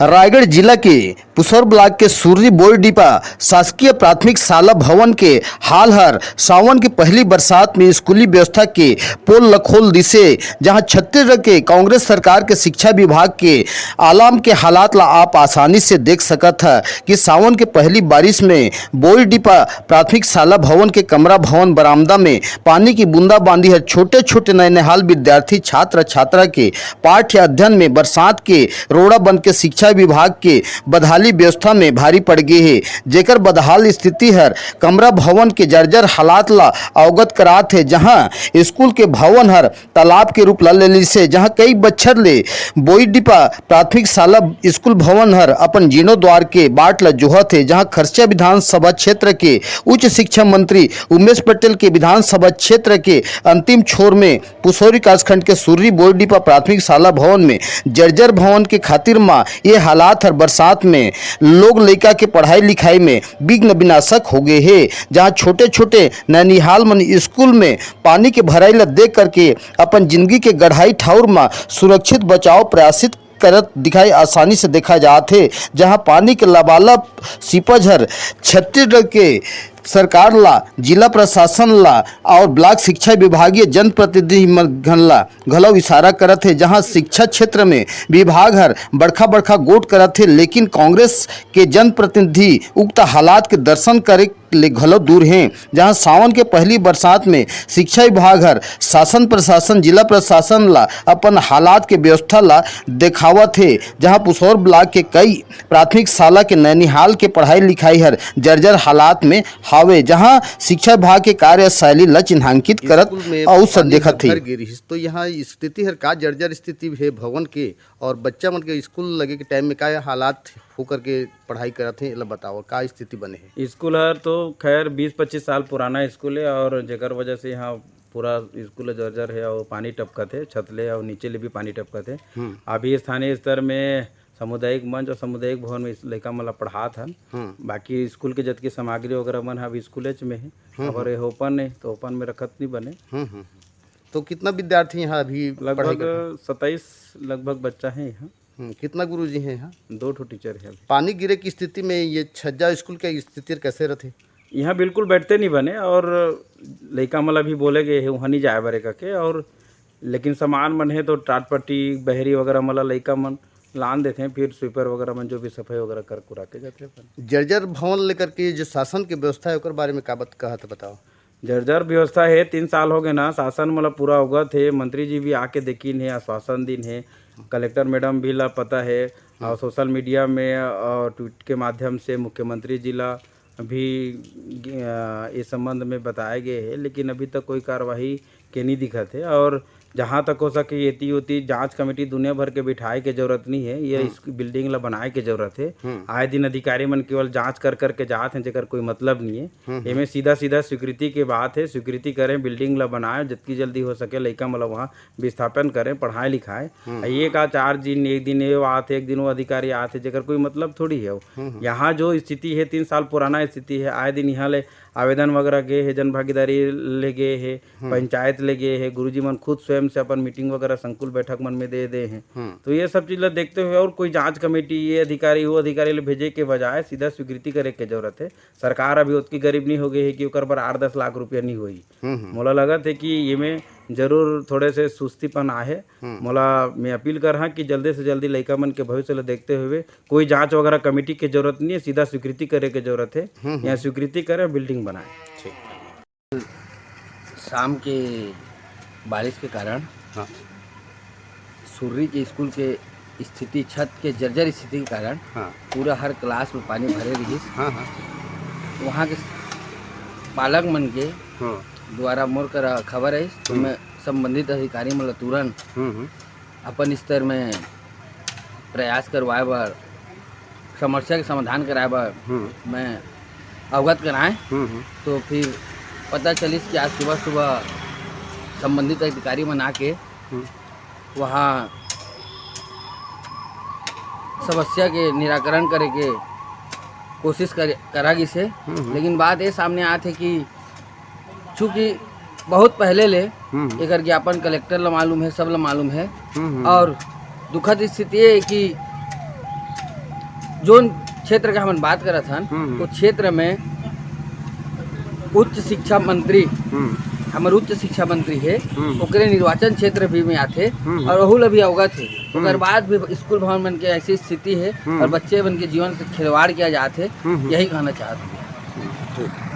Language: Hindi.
रायगढ़ जिला के पुसौर ब्लॉक के सूर्य बोरडीपा शासकीय प्राथमिक शाला भवन के हाल हर सावन की पहली बरसात में स्कूली व्यवस्था के पोल लखोल दिसे, जहां छत्तीसगढ़ के कांग्रेस सरकार के शिक्षा विभाग के आलाम के हालात ला आप आसानी से देख सकत है कि सावन के पहली बारिश में बोरडीपा प्राथमिक शाला भवन के कमरा भवन बरामदा में पानी की बूंदाबांदी है। छोटे छोटे नैनेहाल विद्यार्थी छात्र छात्रा के पाठ्य अध्ययन में बरसात के रोड़ा बन के शिक्षा विभाग के बदहाली व्यवस्था में भारी पड़ गई है, जेकर बदहाल स्थिति हर कमरा भवन के जर्जर हालात ला अवगत करात है। जहां स्कूल के भवन हर तालाब के रूप ला ले से, जहां कई बच्चर ले बोरडीपा प्राथमिक शाला स्कूल भवन हर अपन जीर्णोद्वार के बाट ला जोहत है। जहां खरसिया विधानसभा क्षेत्र के उच्च शिक्षा मंत्री उमेश पटेल के विधानसभा क्षेत्र के अंतिम छोर में पुसौरी कासखंड के सूर्य बोरडीपा प्राथमिक शाला भवन में जर्जर भवन के खातिर माँ ये हालात हर बरसात में लोग लड़का के पढ़ाई लिखाई में विघ्न विनाशक हो गए हैं। जहां छोटे छोटे नैनीहाल मन स्कूल में पानी के भराई ला देख करके अपन जिंदगी के गढ़ाई ठाउर में सुरक्षित बचाव प्रयासित करत दिखाई आसानी से देखा जाते है। जहां पानी के लबालब सिपज हर छत्तीसगढ़ के सरकार ला, जिला प्रशासन ला और ब्लॉक शिक्षा विभागीय जनप्रतिनिधि मन ला घलो इशारा करत है। जहां शिक्षा क्षेत्र में विभाग हर बड़खा बड़खा गोट करत है, लेकिन कांग्रेस के जनप्रतिनिधि उक्त हालात के दर्शन करे ले घलो दूर हैं। जहां सावन के पहली बरसात में शिक्षा विभाग हर शासन प्रशासन जिला प्रशासन ला अपन हालात के व्यवस्था ला देखावत है। जहां पुसौर ब्लॉक के कई प्राथमिक शाला के नैनीहाल के पढ़ाई लिखाई हर जर्जर हालात में हावे, जहां शिक्षा विभाग के कार्यशैली ला चिन्हांकित करत और देखत है। तो यहाँ स्थिति हर का जर्जर स्थिति है भवन के, और बच्चा मन के स्कूल लगे के टाइम में का हालात होकर के पढ़ाई करत हैं, बताओ का स्थिति बने है। स्कूल हर तो खैर 20-25 साल पुराना स्कूल है, और जेकर वजह से यहाँ पूरा स्कूल जर्जर है और पानी टपकत है, छत ले और नीचे ले भी पानी टपकत है। अभी स्थानीय स्तर में सामुदायिक मंच और सामुदायिक भवन में लड़का मन ला पढ़ात हन। बाकी स्कूल के जतकी सामग्री वगैरह मन अभी स्कूल में है, और ओपन है तो ओपन में रखत नहीं बने। तो कितना विद्यार्थी यहाँ अभी लगभग 27 लगभग बच्चा है यहाँ। कितना गुरुजी हैं यहाँ? 2 टीचर है। पानी गिरे की स्थिति में ये छज्जा स्कूल के स्थिति कैसे रहते? यहाँ बिल्कुल बैठते नहीं बने, और लड़का मला भी बोले गए है वहाँ नहीं जाए बरे के, और लेकिन सामान मन है तो टाट पट्टी बहरी वगैरह मला लड़का मन लान देते हैं, फिर स्वीपर वगैरह मन जो भी सफाई वगैरह कर कुरा के जाते हैं। जर्जर भवन लेकर के जो शासन की व्यवस्था है उसके बारे में का कहत बताओ। जर्जर व्यवस्था है, 3 साल हो गए ना, शासन मतलब पूरा अवगत है, मंत्री जी भी आके देखिन है, आश्वासन दिन है, कलेक्टर मैडम भी ला पता है, और सोशल मीडिया में और ट्वीट के माध्यम से मुख्यमंत्री जी ला भी इस संबंध में बताए गए हैं, लेकिन अभी तक कोई कार्रवाई के नहीं दिखत है। और जहाँ तक हो सके येती होती जांच कमेटी दुनिया भर के बिठाए के जरूरत नहीं है, ये इस बिल्डिंग ला बनाए के जरूरत है। आए दिन अधिकारी मन केवल जांच कर करके जात हैं, जेकर कोई मतलब नहीं है। इनमें सीधा सीधा स्वीकृति के बात है, स्वीकृति करें, बिल्डिंग ला बनाए, जितनी जल्दी हो सके लड़का मतलब वहाँ विस्थापन करें, पढ़ाए लिखाए। ये का 4 दिन एक दिन ये आते, एक दिन वो अधिकारी आते, जेकर कोई मतलब थोड़ी है। यहाँ जो स्थिति है 3 साल पुराना स्थिति है, आए दिन यहाँ ले आवेदन वगैरह गए है, जन भागीदारी ले गए है, पंचायत ले गए है, गुरुजी मन खुद स्वयं से अपन मीटिंग वगैरह संकुल बैठक मन में दे हैं। तो ये सब चीज़ देखते हुए, और कोई जांच कमेटी ये अधिकारी वो अधिकारी ले भेजे के बजाय सीधा स्वीकृति करे के जरूरत है। सरकार अभी उतनी गरीब नहीं हो गई है कि ओकर पर 8-10 लाख रुपया नहीं हुई। मोला लगत है कि ये में जरूर थोड़े से सुस्तीपन आहे। मोला मैं अपील कर हाँ कि जल्दी से जल्दी लड़का मन के भविष्य ले देखते हुए कोई जांच वगैरह कमेटी की जरूरत नहीं है, सीधा स्वीकृति करे के जरूरत है। यहाँ स्वीकृति करें, बिल्डिंग बनाए। शाम के बारिश के कारण सूर्य के स्कूल के स्थिति, छत के जर्जर स्थिति के कारण पूरा हर क्लास में पानी भरे रही। वहाँ के पालक मन के द्वारा मोर करा खबर है, तो मैं संबंधित अधिकारी मतलब तुरंत अपन स्तर में प्रयास करवाए बर, समस्या के समाधान कराए बर मैं अवगत कराएं। तो फिर पता चलिस कि आज सुबह सुबह संबंधित अधिकारी मन आके वहाँ समस्या के निराकरण करे के कोशिश करा गई से। लेकिन बात ये सामने आते कि चूँकि बहुत पहले ले एक ज्ञापन कलेक्टर ला मालूम है, सब ला मालूम है, और दुखद स्थिति है कि जोन क्षेत्र का हम बात करत हन उस क्षेत्र में उच्च शिक्षा मंत्री हमारे उच्च शिक्षा मंत्री है ओकरे निर्वाचन क्षेत्र भी में आते और वहू ला भी अवगत है ओकर बाद भी स्कूल भवन बन के ऐसी स्थिति है और बच्चे बन के जीवन से खिलवाड़ किया जाते यही कहना चाहते हैं।